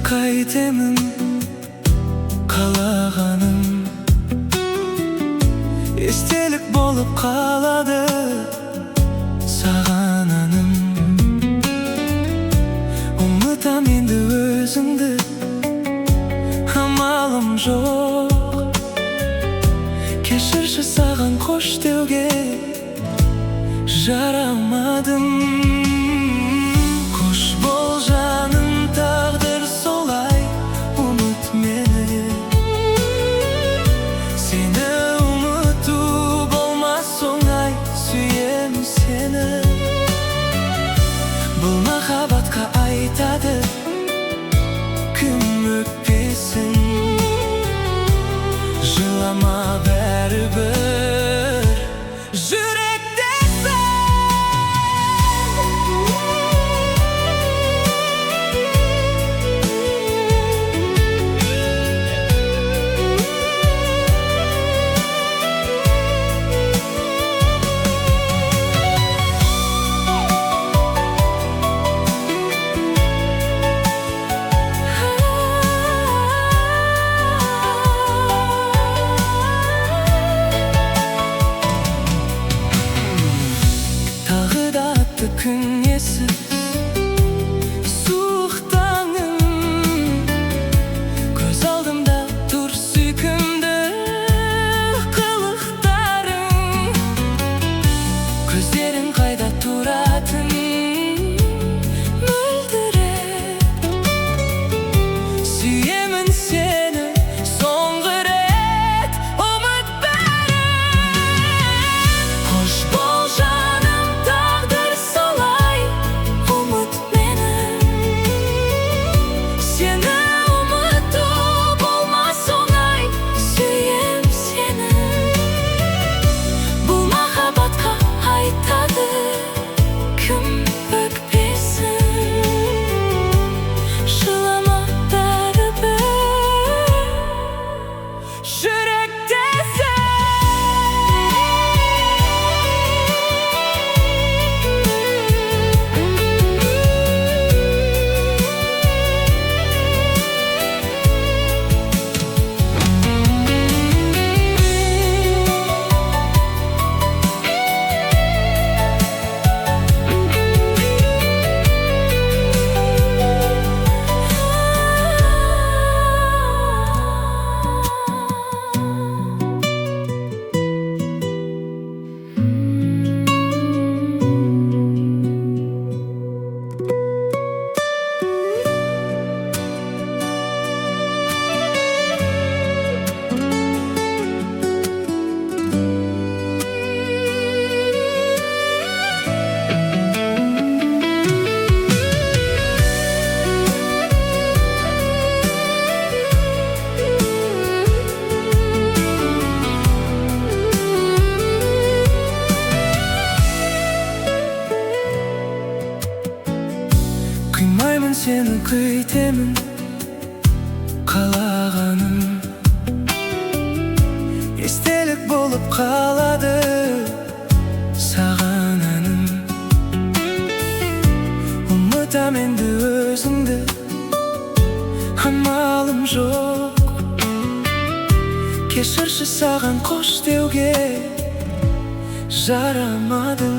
қайтемін қалағаным, естелік болып қалады саған әнім. Ұмытам енді өзіңді, амалым жоқ. Кешірші, саған қош деуге жарамадым. Қош бол жаным, тағдыр солай, ұмыт мені. Сені ұмыту болмас оңай, сүйем сені. Бұл махаббатқа айтады кім өкпесін. Жылама бәрібір жүректесің. Күн есіп суық таңым, көз алдымда тұр сүйкімді қылықтарың. Көздерің қайда тұратын мөлдіреп. Сүйемін сені соңғы рет, ұмыт бәрін. Қош бол жаным, тағдыр солай, ұмыт мені. Сені ұмыту болмас оңай, сүйем сені. Бұл махаббатқа айтады кім өкпесін. Жылама бәрібір жүректесің. Қимаймын сені, күйтемін қалағаным. Естелік болып қалады саған әнім. Ұмытам енді өзіңді, амалым жоқ. Кешірші, саған қош деуге жарамадым.